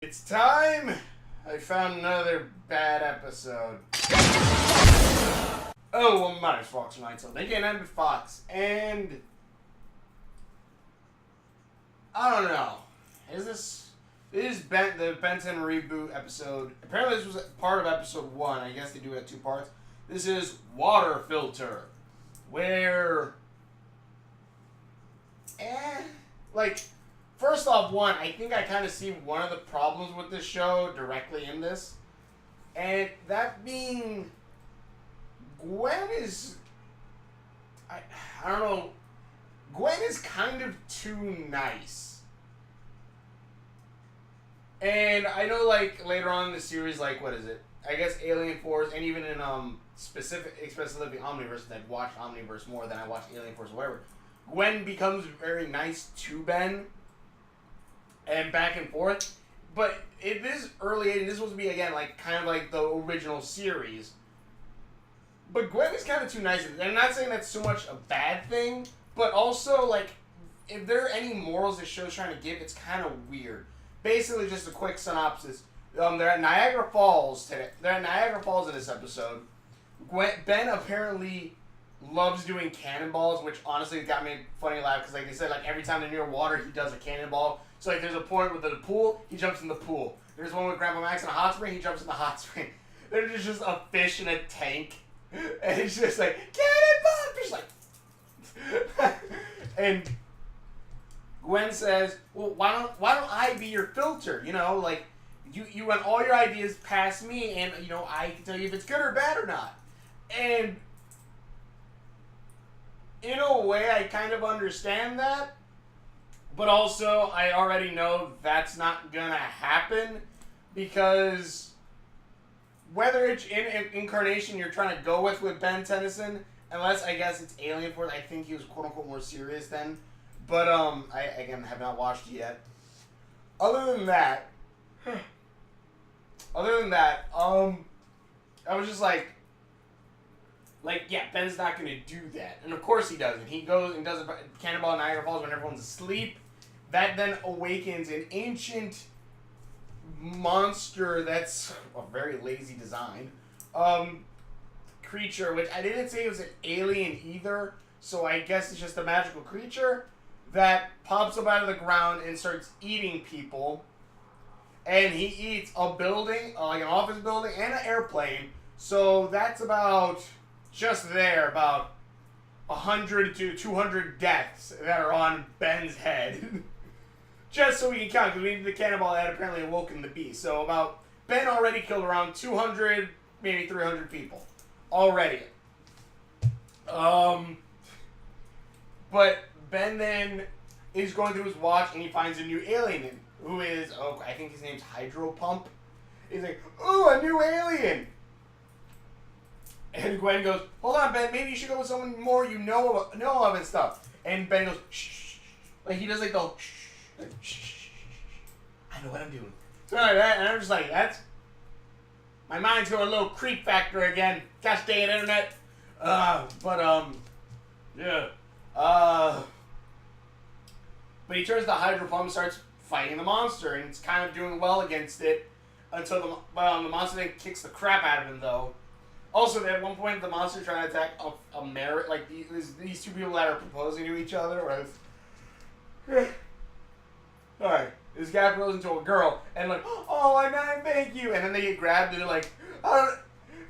It's time! I found another bad episode. Oh, well, my name's Fox Tonight, so they get named Fox, and I don't know. This is the Benton Reboot episode. Apparently this was part of episode 1. I guess they do it in 2 parts. This is Water Filter, where first off, I think I kind of see one of the problems with this show directly in this. And that being, Gwen is, I don't know, Gwen is kind of too nice. And I know, later on in the series, what is it? I guess Alien Force, and even in, specifically Omniverse, I've watched Omniverse more than I watched Alien Force or whatever. Gwen becomes very nice to Ben. And back and forth. But it is early 80s. This was supposed to be, again, kind of like the original series. But Gwen is kind of too nice. I'm not saying that's so much a bad thing. But also, if there are any morals this show's trying to give, it's kind of weird. Basically, just a quick synopsis. They're at Niagara Falls today. They're at Niagara Falls in this episode. Ben apparently loves doing cannonballs, which honestly got me a funny laugh. Because, they said, every time they're near water, he does a cannonball. So, there's a point with the pool, he jumps in the pool. There's one with Grandpa Max in a hot spring, he jumps in the hot spring. There's just a fish in a tank. And he's just cannonball! Fish and Gwen says, well, why don't I be your filter? You run all your ideas past me, and, I can tell you if it's good or bad or not. And in a way, I kind of understand that. But also, I already know that's not gonna happen, because whether it's in incarnation you're trying to go with Ben Tennyson, unless I guess it's Alien Force, I think he was quote unquote more serious then. But I again have not watched it yet. Other than that, I was just yeah, Ben's not gonna do that, and of course he doesn't. He goes and does a cannonball in Niagara Falls when everyone's asleep. That then awakens an ancient monster that's a very lazy design creature, which I didn't say it was an alien either, so I guess it's just a magical creature that pops up out of the ground and starts eating people. And he eats a building, an office building, and an airplane. So that's about 100 to 200 deaths that are on Ben's head. Just so we can count, because we need the cannonball that had apparently awoken the beast. So Ben already killed around 200, maybe 300 people. Already. But Ben then is going through his watch, and he finds a new alien, who is, I think his name's Hydro Pump. He's like, ooh, a new alien! And Gwen goes, hold on, Ben, maybe you should go with someone more you know of and stuff. And Ben goes, shh. He does the shh. Shh. I know what I'm doing. So like that, and I'm just that's... My mind's going a little creep factor again. Gosh dang it, internet. Yeah. But he turns to Hydro Pump and starts fighting the monster, and it's kind of doing well against it until the monster then kicks the crap out of him, though. Also, at one point, the monster trying to attack a marriage, these two people that are proposing to each other. Alright, this guy proposes into a girl, and oh, I thank you, and then they get grabbed, and they're like, what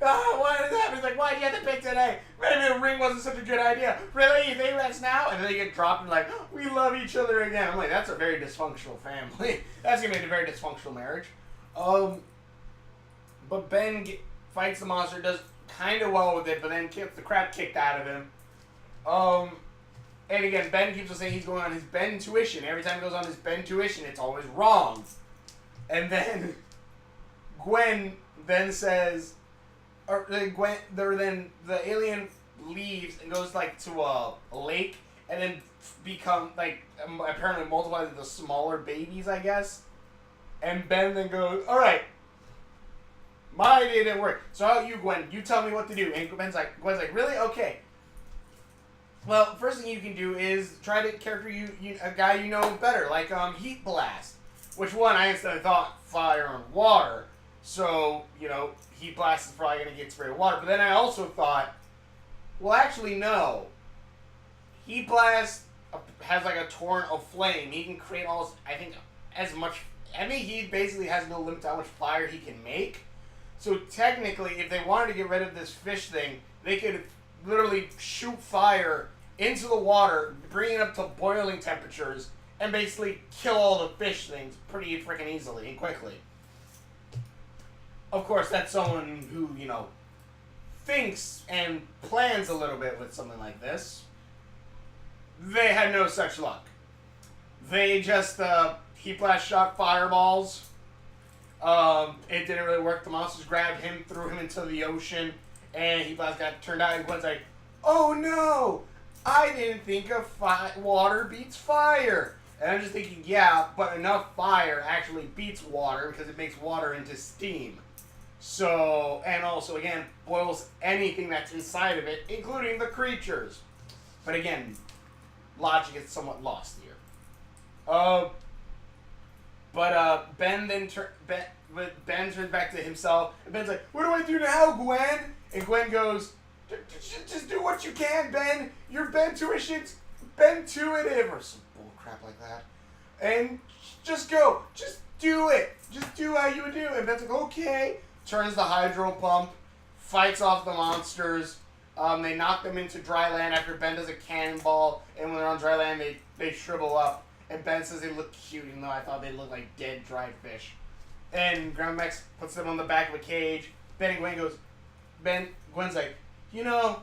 is happening? He's like, why do you have to pick today? Maybe the ring wasn't such a good idea. Really? You think that's now? And then they get dropped, and we love each other again. I'm like, that's a very dysfunctional family. That's gonna be a very dysfunctional marriage. But Ben fights the monster, does kind of well with it, but then gets the crap kicked out of him. And again, Ben keeps on saying he's going on his Ben tuition. Every time he goes on his Ben tuition, it's always wrong. And then Gwen then says, then the alien leaves and goes to a lake, and then apparently multiplies into smaller babies, I guess. And Ben then goes, all right, my idea didn't work. So how about you, Gwen? You tell me what to do. And Gwen's like, really? Okay. Well, first thing you can do is try to character a guy you know better, like Heat Blast. Which one, I instantly thought fire and water. So, you know, heat blast is probably going to get sprayed with water. But then I also thought, well, actually, no. Heat blast has like a torrent of flame. He can create almost, I think, as much. I mean, he basically has no limit to how much fire he can make. So technically, if they wanted to get rid of this fish thing, they could literally shoot fire into the water, bring it up to boiling temperatures, and basically kill all the fish things pretty freaking easily and quickly. Of course, that's someone who, you know, thinks and plans a little bit with something like this. They had no such luck. They just, heat blast shot fireballs. It didn't really work. The monsters grabbed him, threw him into the ocean, and heat blast got turned out. And Gwen's like, oh no! I didn't think of water beats fire. And I'm just thinking, yeah, but enough fire actually beats water because it makes water into steam. So, and also, again, boils anything that's inside of it, including the creatures. But again, logic is somewhat lost here. Ben then Ben turns back to himself, and Ben's like, what do I do now, Gwen? And Gwen goes, just do what you can, Ben. You're Ben-tuitive, or some bull crap like that. And just go. Just do it. Just do how you would do. And Ben's like, okay. Turns the hydro pump, fights off the monsters. They knock them into dry land after Ben does a cannonball, and when they're on dry land, they shrivel up. And Ben says they look cute, even though I thought they looked like dead, dried fish. And Ground Max puts them on the back of a cage. Gwen's like, you know,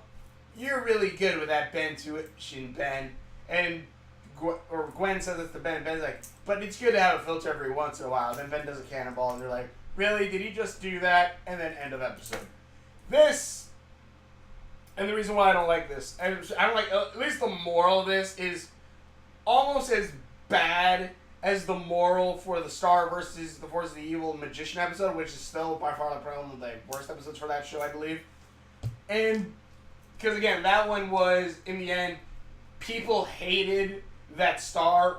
you're really good with that Ben-tuition, Ben. And Gwen says it to Ben. Ben's like, but it's good to have a filter every once in a while. Then Ben does a cannonball, and they're like, really? Did he just do that? And then end of episode. This, and the reason why I don't like this, I don't like, at least the moral of this is almost as bad as the moral for the Star versus the Force of the Evil Magician episode, which is still by far probably one of the worst episodes for that show, I believe. And, because again, that one was, in the end, people hated that Star,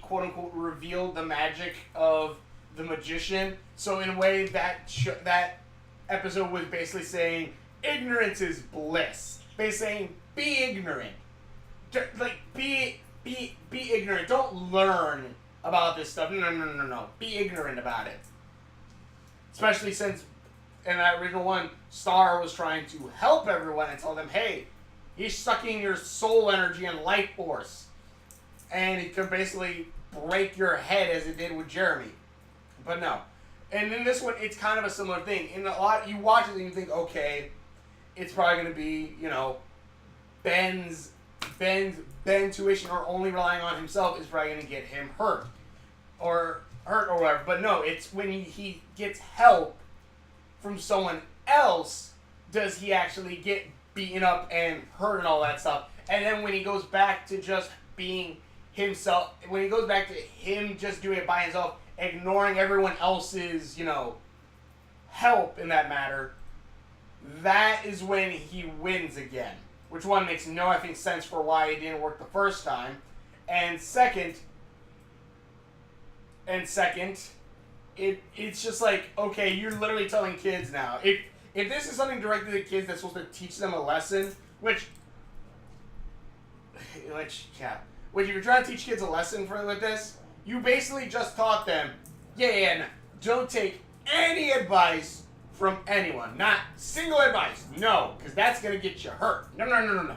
quote-unquote, revealed the magic of the Magician. So in a way, that episode was basically saying, ignorance is bliss. Basically saying, be ignorant. Like, be ignorant. Don't learn about this stuff. No. Be ignorant about it. Especially since, in that original one, Star was trying to help everyone and tell them, hey, he's sucking your soul energy and life force. And it could basically break your head as it did with Jeremy. But no. And in this one, it's kind of a similar thing. In a lot, you watch it and you think, okay, it's probably going to be, you know, Ben's tuition or only relying on himself is probably going to get him hurt or whatever. But no, it's when he gets help from someone else does he actually get beaten up and hurt and all that stuff. And then when he goes back to just being himself, when he goes back to him just doing it by himself, ignoring everyone else's, you know, help in that matter, that is when he wins again. Which one makes no effing sense for why it didn't work the first time. And second, it's just like, okay, you're literally telling kids now. If this is something directed at kids that's supposed to teach them a lesson, which if you're trying to teach kids a lesson with this, you basically just taught them, no, don't take any advice from anyone. Not single advice. No, because that's going to get you hurt. No.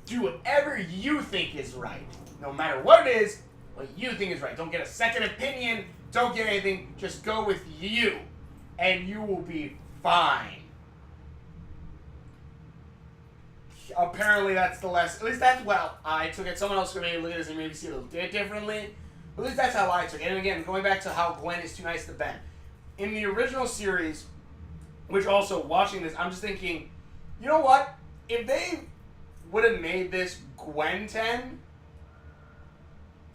Do whatever you think is right. No matter what it is, what you think is right. Don't get a second opinion. Don't get anything. Just go with you. And you will be fine. Apparently that's the lesson. At least that's how I took it. Someone else could maybe look at this and maybe see it a little differently. But at least that's how I took it. And again, going back to how Gwen is too nice to Ben. In the original series, which also, watching this, I'm just thinking, you know what? If they would have made this Gwen 10,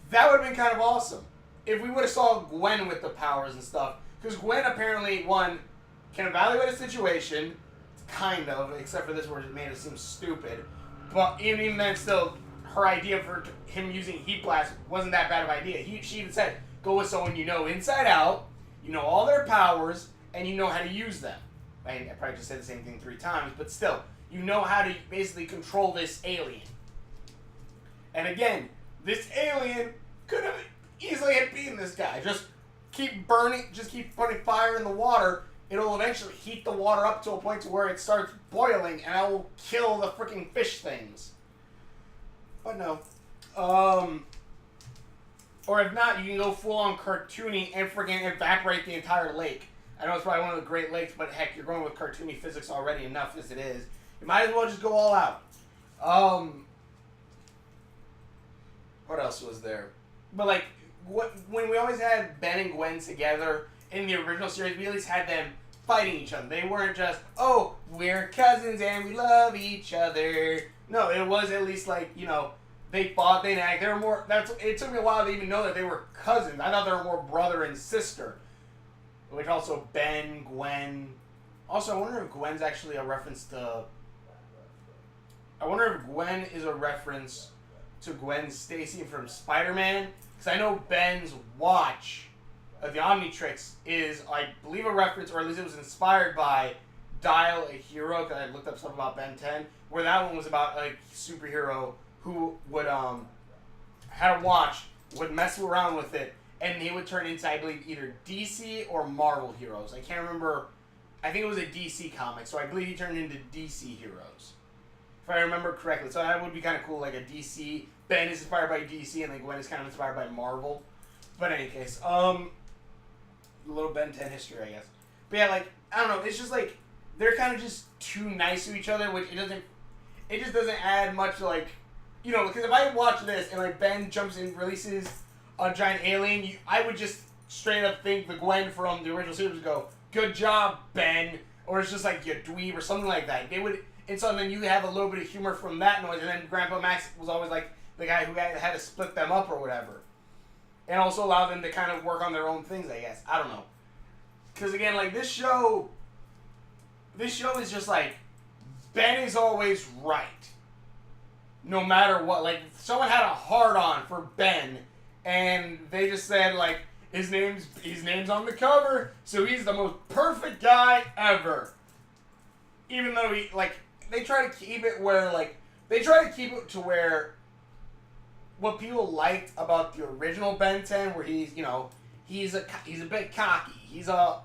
that would have been kind of awesome. If we would have saw Gwen with the powers and stuff. Because Gwen apparently, one, can evaluate a situation, kind of, except for this where it made it seem stupid. But even then, still, her idea for him using Heat Blast wasn't that bad of an idea. She even said, go with someone you know inside out, you know all their powers, and you know how to use them. I probably just said the same thing 3 times, but still, you know how to basically control this alien. And again, this alien could have easily have beaten this guy. Just keep burning, just keep putting fire in the water. It'll eventually heat the water up to a point to where it starts boiling, and that will kill the freaking fish things. But no. Or if not, you can go full on cartoony and freaking evaporate the entire lake. I know it's probably one of the Great Lakes, but heck, you're going with cartoony physics already enough as it is. You might as well just go all out. What else was there? But like, when we always had Ben and Gwen together in the original series, we at least had them fighting each other. They weren't just, oh, we're cousins and we love each other. No, it was at least like, you know, they fought, they nagged. They were more. It took me a while to even know that they were cousins. I thought they were more brother and sister. Which also Ben, Gwen. Also, I wonder if Gwen's actually a reference to. I wonder if Gwen is a reference to Gwen Stacy from Spider-Man. Because I know Ben's watch, the Omnitrix, is, I believe, a reference, or at least it was inspired by Dial a Hero. Because I looked up stuff about Ben 10, where that one was about a superhero who would had a watch, would mess around with it, and he would turn into, I believe, either DC or Marvel heroes. I can't remember. I think it was a DC comic, so I believe he turned into DC heroes, if I remember correctly. So that would be kind of cool, like a DC. Ben is inspired by DC, and then Gwen is kind of inspired by Marvel. But in any case, a little Ben 10 history, I guess. But yeah, like, I don't know. It's just like they're kind of just too nice to each other, which it just doesn't add much, like. You know, because if I watch this and like Ben jumps in, releases a giant alien, I would just straight up think the Gwen from the original series would go, "Good job, Ben," or it's just like you dweeb or something like that. They would, and so then you have a little bit of humor from that noise, and then Grandpa Max was always like the guy who had to split them up or whatever, and also allow them to kind of work on their own things. I guess I don't know, because again, like this show is just like Ben is always right. No matter what, like, someone had a hard-on for Ben, and they just said, like, his name's on the cover, so he's the most perfect guy ever. Even though he, like, they try to keep it where, like, to where what people liked about the original Ben 10, where he's, you know, he's a bit cocky. He's a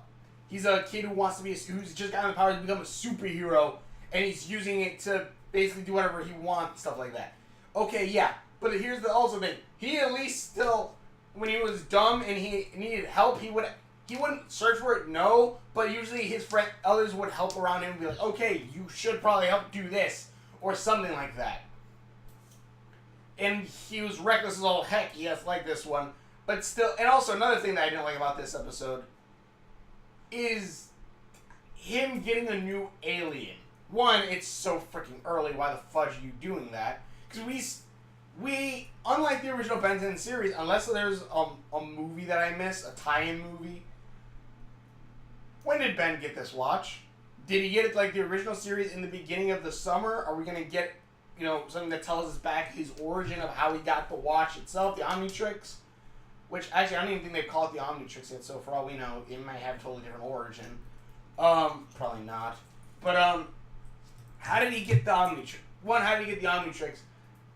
kid who wants to be, who's just gotten the power to become a superhero, and he's using it to basically do whatever he wants, stuff like that. Okay, yeah, but here's the also thing. He at least still, when he was dumb and he needed help, he wouldn't search for it, no, but usually his others would help around him and be like, okay, you should probably help do this, or something like that. And he was reckless as all heck, yes, like this one, but still, and also another thing that I didn't like about this episode is him getting a new alien. One, it's so freaking early. Why the fudge are you doing that? Because we, unlike the original Ben 10 series, unless there's a movie that I missed, a tie-in movie. When did Ben get this watch? Did he get it like the original series in the beginning of the summer? Are we going to get, you know, something that tells us back his origin of how he got the watch itself, the Omnitrix? Which, actually, I don't even think they've called it the Omnitrix yet, so for all we know, it might have a totally different origin. Probably not. But, how did he get the Omnitrix? One, how did he get the Omnitrix?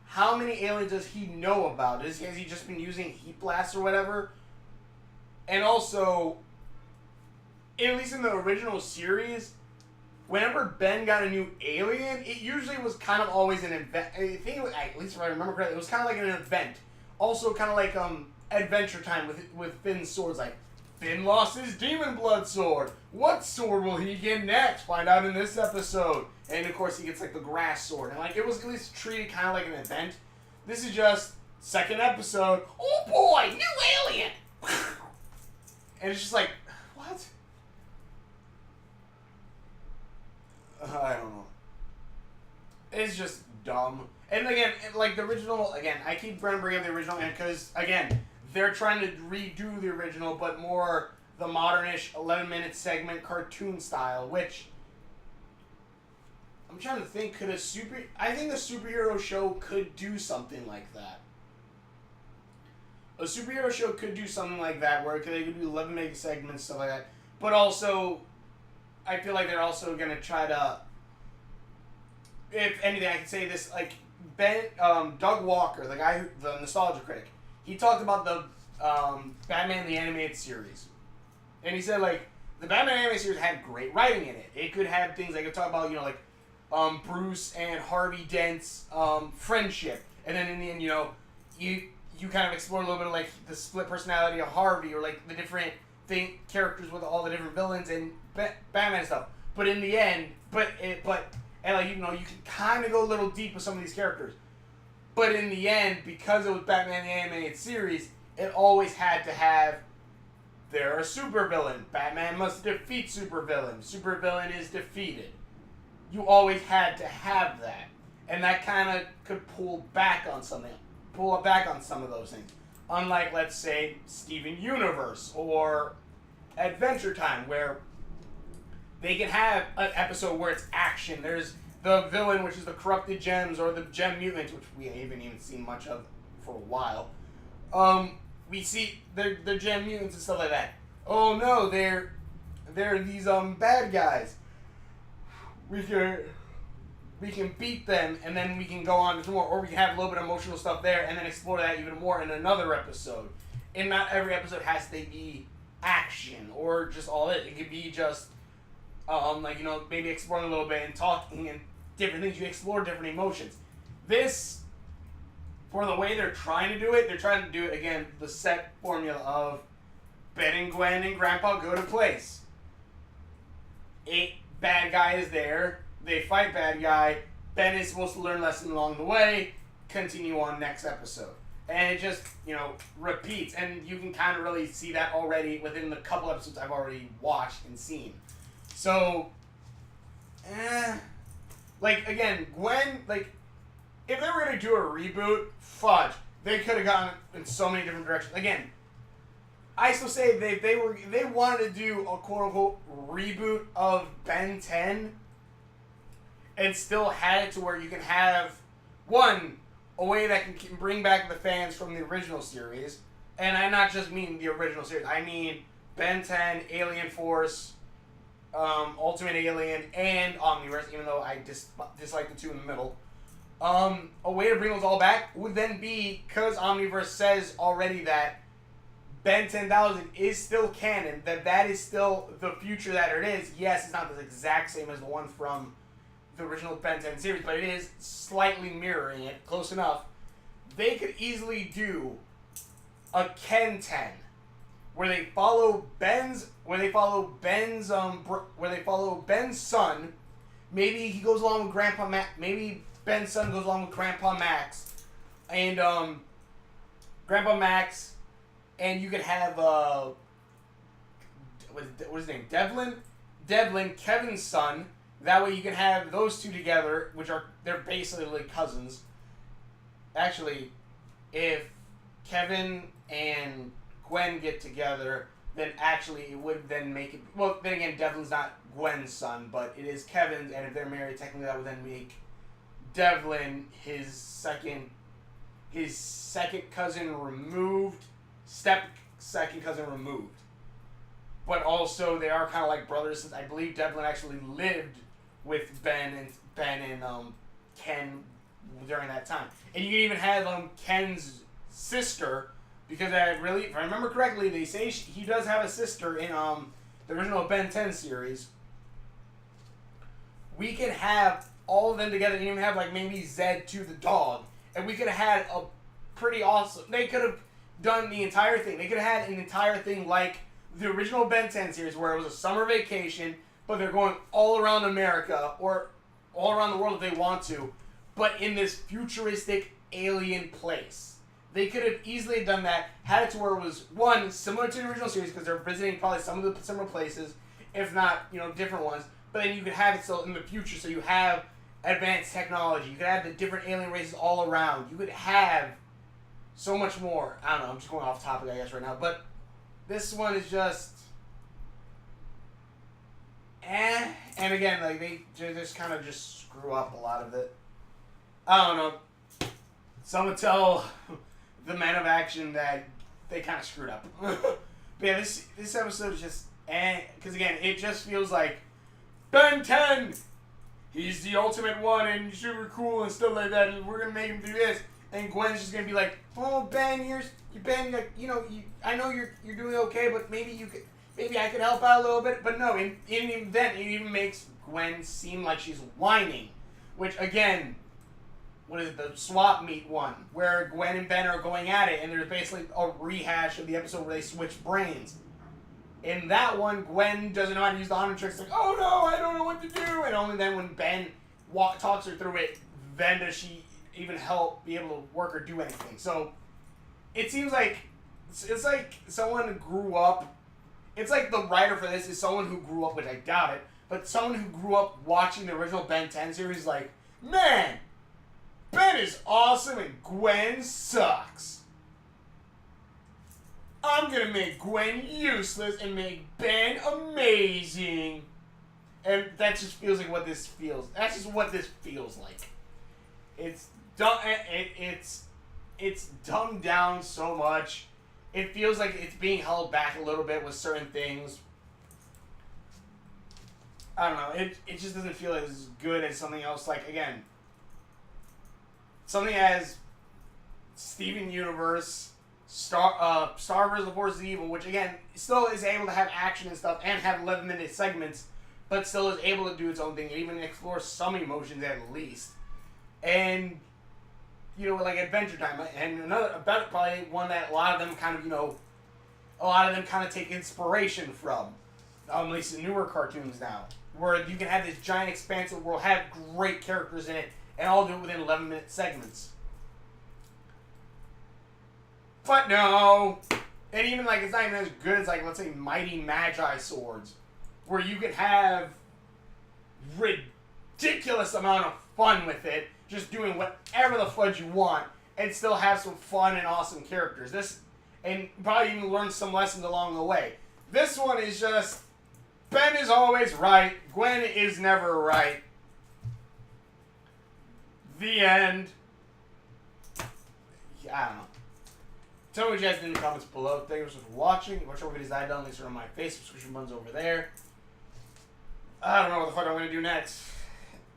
How many aliens does he know about? Has he just been using heat blasts or whatever? And also, at least in the original series, whenever Ben got a new alien, it usually was kind of always an event. I think it was, at least if I remember correctly, it was kind of like an event. Also kind of like Adventure Time with Finn's swords, like, Finn lost his demon blood sword. What sword will he get next? Find out in this episode. And of course he gets like the grass sword. And like it was at least treated kind of like an event. This is just second episode. Oh boy, new alien. And it's just like, what? I don't know. It's just dumb. And again, like the original, again, I keep bringing up the original because again, they're trying to redo the original, but more the modernish 11-minute segment cartoon style, which I'm trying to think, I think the superhero show could do something like that. a superhero show could do something like that, where they could do 11 minute segments, stuff like that. But also, I feel like they're also gonna try to, if anything, I can say this, like Doug Walker, the guy, the nostalgia critic, he talked about the Batman the Animated Series, and he said like the Batman Animated Series had great writing in it. It could have things like it talk about Bruce and Harvey Dent's friendship, and then in the end, you kind of explore a little bit of like the split personality of Harvey, or like the different characters with all the different villains and Batman stuff. But in the end, you can kind of go a little deep with some of these characters. But in the end, because it was Batman the Animated Series, it always had to have, they're a supervillain. Batman must defeat supervillain. Supervillain is defeated. You always had to have that. And that kind of could pull back on some of those things. Unlike, let's say, Steven Universe or Adventure Time, where they can have an episode where it's action. There's the villain, which is the Corrupted Gems, or the Gem Mutants, which we haven't even seen much of for a while. We see the Gem Mutants and stuff like that. Oh no, they're these bad guys. We can beat them, and then we can go on to more, or we can have a little bit of emotional stuff there, and then explore that even more in another episode. And not every episode has to be action or just all it. It could be just maybe exploring a little bit and talking and different things. You explore different emotions. This, for the way they're trying to do it again, the set formula of Ben and Gwen and Grandpa go to place. Bad guy is there. They fight bad guy. Ben is supposed to learn lessons along the way. Continue on next episode. And it just, repeats. And you can kind of really see that already within the couple episodes I've already watched and seen. So, again, Gwen, if they were going to do a reboot, fudge. They could have gone in so many different directions. Again, I still say they wanted to do a quote-unquote reboot of Ben 10 and still had it to where you can have, one, a way that can bring back the fans from the original series. And I not just mean the original series. I mean Ben 10, Alien Force, Ultimate Alien, and Omniverse, even though I dislike the two in the middle. A way to bring those all back would then be, because Omniverse says already that Ben 10,000 is still canon, that is still the future that it is. Yes, it's not the exact same as the one from the original Ben 10 series, but it is slightly mirroring it, close enough. They could easily do a Ken 10, where they follow Ben's son. Maybe he goes along with Grandpa Max. Maybe Ben's son goes along with Grandpa Max, and Grandpa Max, and you could have what is his name? Devlin, Kevin's son. That way you can have those two together, they're basically cousins. Actually, if Kevin and Gwen get together, then actually it would then make it... Well, then again, Devlin's not Gwen's son, but it is Kevin's, and if they're married, technically that would then make Devlin his second cousin removed. Second cousin removed. But also, they are kind of like brothers, since I believe Devlin actually lived with Ben and Ken during that time. And you can even have Ken's sister, because if I remember correctly, they say he does have a sister in the original Ben 10 series. We could have all of them together, and even have maybe Zed to the dog, and we could have had a pretty awesome... They could have done the entire thing. They could have had an entire thing like the original Ben 10 series, where it was a summer vacation, but they're going all around America, or all around the world if they want to, but in this futuristic alien place. They could have easily done that, had it to where it was, one, similar to the original series, because they're visiting probably some of the similar places, if not, different ones, but then you could have it still in the future, so you have advanced technology, you could have the different alien races all around, you could have so much more. I don't know, I'm just going off topic, I guess, right now, but this one is just... And again, they just kind of just screw up a lot of it. I don't know. Someone tell the Man of Action that they kind of screwed up. But yeah, this episode is just because again, it just feels like Ben 10. He's the ultimate one and super cool and stuff like that. And we're gonna make him do this, and Gwen's just gonna be like, "Oh Ben, Ben, like, I know you're doing okay, but maybe I could help out a little bit." But no, even then, it even makes Gwen seem like she's whining, which again, what is it, the swap meet one, where Gwen and Ben are going at it, and there's basically a rehash of the episode where they switch brains. In that one, Gwen doesn't know how to use the Omnitrix, like, "Oh no, I don't know what to do," and only then when Ben talks her through it, then does she even help be able to work or do anything. So it seems like it's like someone who grew up. It's like the writer for this is someone who grew up, which I doubt it, but someone who grew up watching the original Ben 10 series, like, "Man, Ben is awesome and Gwen sucks. I'm gonna make Gwen useless and make Ben amazing." And that just feels like what this feels. That's just what this feels like. It's dumb. It's dumbed down so much. It feels like it's being held back a little bit with certain things. I don't know. It just doesn't feel as good as something else. Like, again, something as Steven Universe, Star vs. the Force of Evil, which again still is able to have action and stuff and have 11-minute segments, but still is able to do its own thing and even explore some emotions at least. And like Adventure Time, and probably one that a lot of them kind of take inspiration from, at least in newer cartoons now, where you can have this giant expansive world, have great characters in it, and all do it within 11-minute segments. But no, and even like it's not even as good as like, let's say, Mighty Magi Swords, where you could have ridiculous amount of fun with it, just doing whatever the fudge you want, and still have some fun and awesome characters. And probably even learn some lessons along the way. This one is just, Ben is always right, Gwen is never right. The end. I don't know. Tell me what you guys think in the comments below. Thank you so much for watching. Watch over videos I've done. Links are on my face. Subscription buttons over there. I don't know what the fuck I'm going to do next.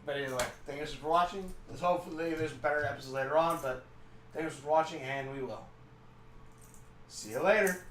But anyway, thank you so much for watching. Hopefully there's better episodes later on. But thank you so much for watching, and we will see you later.